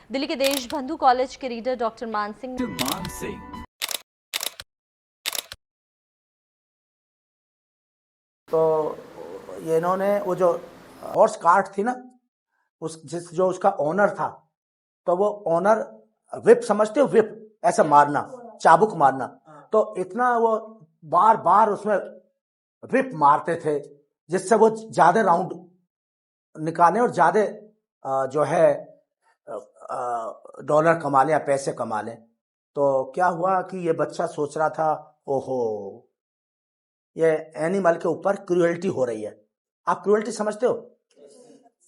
दिल्ली के देशबंधु कॉलेज के reader doctor मान सिंह तो ये इन्होंने वो जो हॉर्स कार्ट थी ना, जो उसका ओनर था, तो वो ओनर विप समझते हो, विप ऐसा मारना, चाबुक मारना, तो इतना वो बार बार उसमें विप मारते थे जिससे वो ज्यादा राउंड निकाले और ज्यादा जो है डॉलर कमा ले या पैसे कमा ले। तो क्या हुआ कि ये बच्चा सोच रहा था, ओहो ये एनिमल के ऊपर क्रूएल्टी हो रही है। आप क्रूएल्टी समझते हो?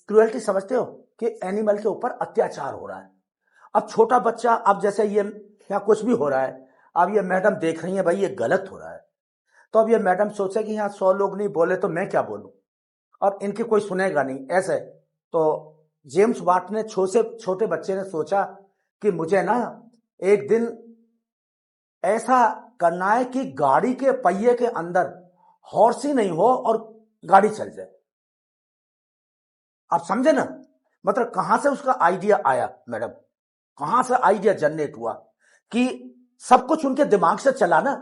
क्रूएल्टी समझते हो कि एनिमल के ऊपर अत्याचार हो रहा है। अब छोटा बच्चा, अब जैसे ये यहाँ कुछ भी हो रहा है, अब ये मैडम देख रही है भाई ये गलत हो रहा है, तो अब ये मैडम सोचे कि यहाँ 100 लोग नहीं बोले तो मैं क्या बोलूं, अब इनकी कोई सुनेगा नहीं ऐसे। तो जेम्स वाट ने छोटे बच्चे ने सोचा कि मुझे ना एक दिन ऐसा करना है कि गाड़ी के पहिए के अंदर हॉर्स ही नहीं हो और गाड़ी चल जाए। आप समझे ना, मतलब कहां से उसका आइडिया आया मैडम, कहां से आइडिया जनरेट हुआ कि सब कुछ उनके दिमाग से चला ना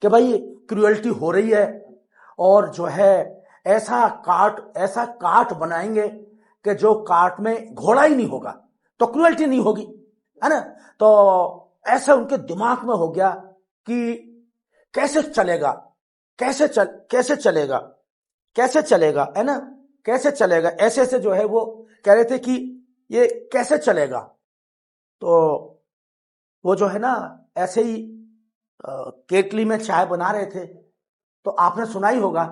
कि भाई क्रूएल्टी हो रही है और जो है ऐसा काट बनाएंगे कि जो काट में घोड़ा ही नहीं होगा तो क्रूएल्टी नहीं होगी, है ना। तो ऐसा उनके दिमाग में हो गया कि कैसे चलेगा, है ना, कैसे चलेगा, ऐसे जो है वो कह रहे थे कि ये कैसे चलेगा। तो वो जो है ना ऐसे ही केतली में चाय बना रहे थे, तो आपने सुना ही होगा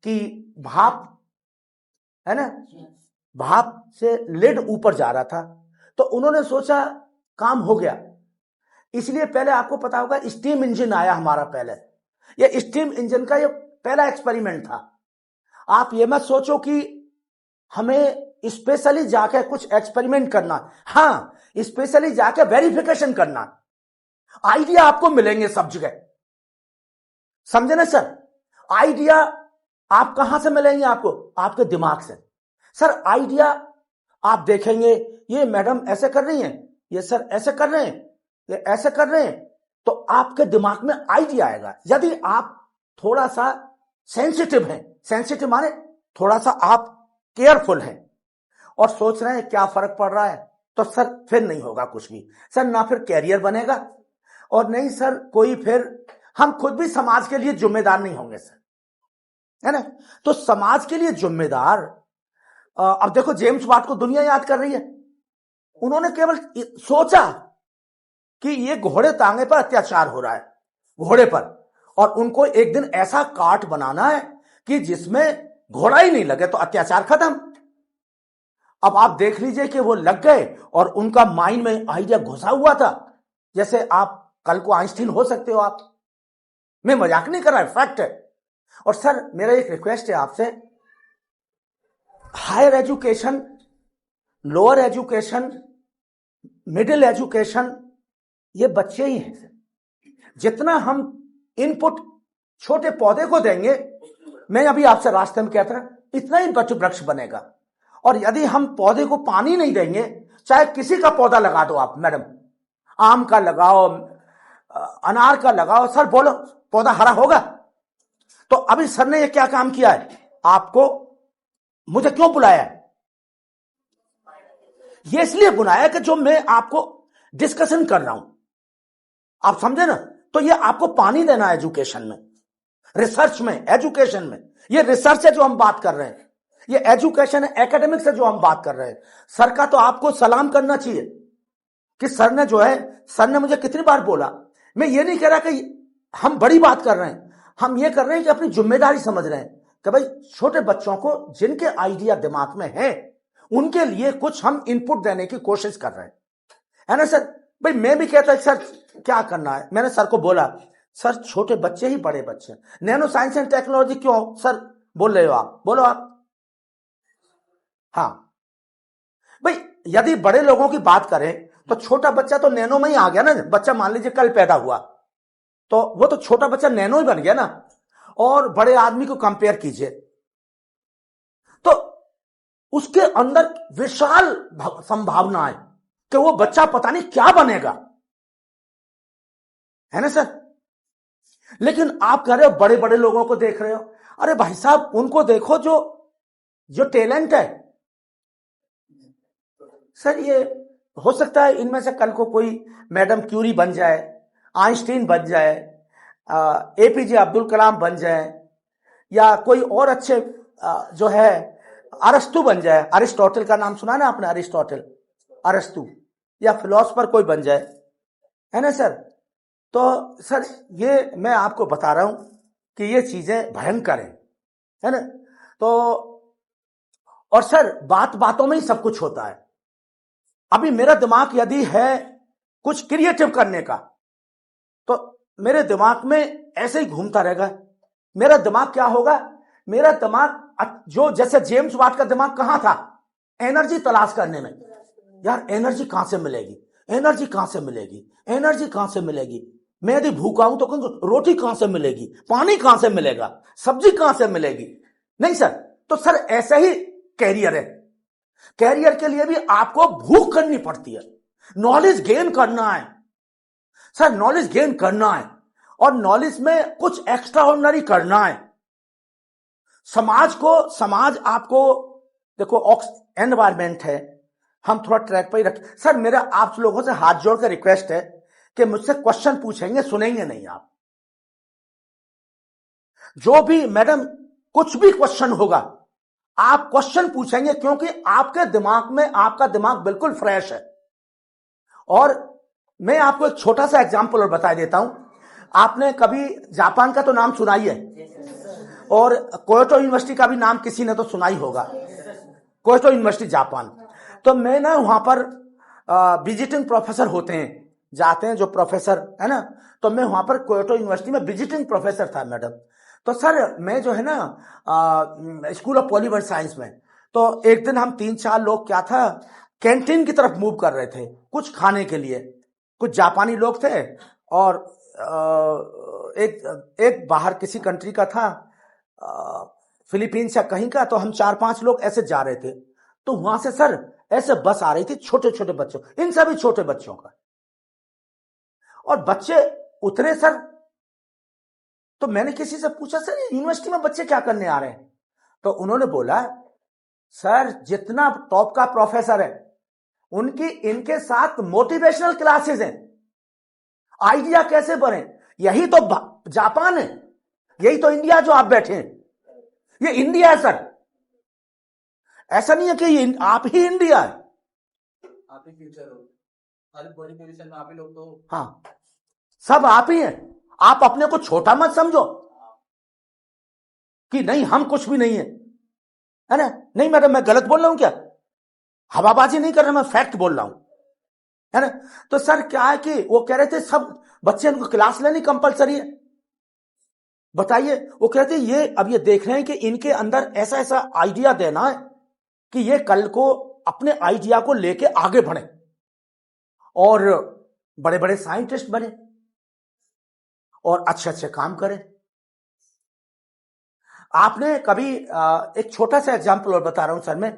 कि भाप, है ना, भाप से लिड ऊपर जा रहा था, तो उन्होंने सोचा काम हो गया। इसलिए पहले आपको पता होगा स्टीम इंजन आया हमारा पहले, ये स्टीम इंजन का ये पहला एक्सपेरिमेंट था। आप ये मत सोचो कि हमें स्पेशली जाके कुछ एक्सपेरिमेंट करना, हाँ स्पेशली जाके वेरिफिकेशन करना, आइडिया आपको मिलेंगे सब जगह, समझे ना सर। आइडिया आप कहां से मिलेंगे? आपको आपके दिमाग से। सर आइडिया आप देखेंगे ये मैडम ऐसे कर रही हैं, ये सर ऐसे कर रहे हैं, ये ऐसे कर रहे हैं, तो आपके दिमाग में आइडिया आएगा। यदि आप थोड़ा सा सेंसिटिव हैं, सेंसिटिव माने थोड़ा सा आप केयरफुल हैं और सोच रहे हैं क्या फर्क पड़ रहा है, तो सर फिर नहीं होगा कुछ भी सर, ना फिर कैरियर बनेगा और नहीं सर कोई, फिर हम खुद भी समाज के लिए जिम्मेदार नहीं होंगे सर, है ना। तो समाज के लिए जिम्मेदार, अब देखो जेम्स वाट को दुनिया याद कर रही है, उन्होंने केवल सोचा कि ये घोड़े तांगे पर अत्याचार हो रहा है, घोड़े पर, और उनको एक दिन ऐसा काट बनाना है कि जिसमें घोड़ा ही नहीं लगे तो अत्याचार खत्म। अब आप देख लीजिए कि वो लग गए और उनका माइंड में आइडिया घुसा हुआ था। जैसे आप कल को आइंस्टीन हो सकते हो आप, मैं मजाक नहीं कर रहा, फैक्ट है। और सर मेरा एक रिक्वेस्ट है आपसे, higher education, lower education, middle education, ये बच्चे ही हैं। जितना हम इनपुट छोटे पौधे को देंगे, मैं अभी आपसे रास्ते में कहता था, इतना ही वृक्ष बनेगा। और यदि हम पौधे को पानी नहीं देंगे, चाहे किसी का पौधा लगा दो आप मैडम, आम का लगाओ, अनार का लगाओ, सर बोलो पौधा हरा होगा? तो अभी सर ने ये क्या काम किया है, आपको मुझे क्यों बुलाया है? ये इसलिए बुलाया कि जो मैं आपको डिस्कशन कर रहा हूं, आप समझे ना। तो ये आपको पानी देना है एजुकेशन में, रिसर्च में, एजुकेशन में। ये रिसर्च है जो हम बात कर रहे हैं, ये एजुकेशन है, एकेडमिक्स से जो हम बात कर रहे हैं। सर का तो आपको सलाम करना चाहिए कि सर ने जो है, सर ने मुझे कितनी बार बोला, मैं ये नहीं कह रहा कि हम बड़ी बात कर रहे हैं, हम ये कर रहे हैं कि अपनी जिम्मेदारी समझ रहे हैं कि भाई छोटे बच्चों को जिनके आइडिया दिमाग में है उनके लिए कुछ हम इनपुट देने की कोशिश कर रहे हैं, है ना सर। भाई मैं भी कहता है सर क्या करना है, मैंने सर को बोला सर छोटे बच्चे ही बड़े बच्चे, नैनो साइंस एंड टेक्नोलॉजी क्यों सर बोल रहे हो आप, बोलो आप। हाँ भाई यदि बड़े लोगों की बात करें तो छोटा बच्चा तो नैनो में ही आ गया ना। बच्चा मान लीजिए कल पैदा हुआ तो वो तो छोटा बच्चा नैनो ही बन गया ना। और बड़े आदमी को कंपेयर कीजिए तो उसके अंदर विशाल संभावनाएं, कि वो बच्चा पता नहीं क्या बनेगा, है ना सर। लेकिन आप कह रहे हो बड़े बड़े लोगों को देख रहे हो, अरे भाई साहब उनको देखो जो जो टैलेंट है। सर ये हो सकता है इनमें से कल को कोई मैडम क्यूरी बन जाए, आइंस्टीन बन जाए, एपीजे अब्दुल कलाम बन जाए, या कोई और अच्छे जो है अरस्तु बन जाए। अरिस्टोटल का नाम सुना ना आपने, अरिस्टोटल, अरस्तु, या फिलोसफर कोई बन जाए, है ना सर। तो सर ये मैं आपको बता रहा हूं कि ये चीजें भयंकर है ना। तो और सर बात बातों में ही सब कुछ होता है। अभी मेरा दिमाग यदि है कुछ क्रिएटिव करने का, तो मेरे दिमाग में ऐसे ही घूमता रहेगा। मेरा दिमाग क्या होगा, मेरा दिमाग जो जैसे जेम्स वाट का दिमाग कहां था, एनर्जी तलाश करने में। यार एनर्जी कहां से मिलेगी, एनर्जी कहां से मिलेगी, एनर्जी कहां से मिलेगी। मैं यदि भूखा हूं तो कहूंगा रोटी कहां से मिलेगी, पानी कहां से मिलेगा, सब्जी कहां से मिलेगी। नहीं सर, तो सर ऐसे ही कैरियर है। कैरियर के लिए भी आपको भूख करनी पड़ती है, नॉलेज गेन करना है सर, नॉलेज गेन करना है, और नॉलेज में कुछ एक्स्ट्रा ऑर्डिनरी करना है। समाज आपको देखो, एनवायरमेंट है, हम थोड़ा ट्रैक पर ही रखें। सर मेरा आप लोगों से हाथ जोड़ कर रिक्वेस्ट है कि मुझसे क्वेश्चन पूछेंगे, सुनेंगे नहीं आप। जो भी मैडम कुछ भी क्वेश्चन होगा आप क्वेश्चन पूछेंगे, क्योंकि आपके दिमाग में, आपका दिमाग बिल्कुल फ्रेश है। और मैं आपको एक छोटा सा एग्जांपल और बता देता हूं। आपने कभी जापान का तो नाम सुना ही है, और क्योटो यूनिवर्सिटी का भी नाम किसी ने तो सुना ही होगा, क्योटो यूनिवर्सिटी जापान। तो मैं ना वहां पर विजिटिंग प्रोफेसर होते हैं, जाते हैं जो प्रोफेसर है ना, तो मैं वहां पर क्योटो यूनिवर्सिटी में विजिटिंग प्रोफेसर था मैडम। तो सर मैं जो है ना स्कूल ऑफ पॉलीमर साइंस में, तो एक दिन हम 3-4 लोग क्या था, कैंटीन की तरफ मूव कर रहे थे कुछ खाने के लिए। कुछ जापानी लोग थे और एक बाहर किसी कंट्री का था, फिलीपींस या कहीं का। तो हम 4-5 लोग ऐसे जा रहे थे, तो वहां से सर ऐसे बस आ रही थी छोटे छोटे बच्चों, इन सभी छोटे बच्चों का, और बच्चे उतरे सर। तो मैंने किसी से पूछा, सर यूनिवर्सिटी में बच्चे क्या करने आ रहे हैं। तो उन्होंने बोला, सर जितना टॉप का प्रोफेसर है उनकी इनके साथ मोटिवेशनल क्लासेस हैं, आइडिया कैसे बने। यही तो जापान है, यही तो इंडिया जो आप बैठे हैं, ये इंडिया है सर। ऐसा नहीं है कि ये आप ही इंडिया है, आप ही फ्यूचर हो, हर बड़ी पोजीशन में आप ही लोग तो। हाँ सब आप ही हैं। आप अपने को छोटा मत समझो कि नहीं हम कुछ भी नहीं है ना। नहीं मैडम मैं गलत बोल रहा हूं क्या, हवाबाजी नहीं कर रहा, मैं फैक्ट बोल रहा हूं, है ना। तो सर क्या है कि वो कह रहे थे सब बच्चे उनको क्लास लेनी कंपलसरी है। बताइए, वो कहते हैं ये अब ये देख रहे हैं कि इनके अंदर ऐसा ऐसा आइडिया देना है कि ये कल को अपने आइडिया को लेके आगे बढ़े और बड़े बड़े साइंटिस्ट बने और अच्छे अच्छे काम करें। आपने कभी एक छोटा सा एग्जांपल और बता रहा हूं सर मैं,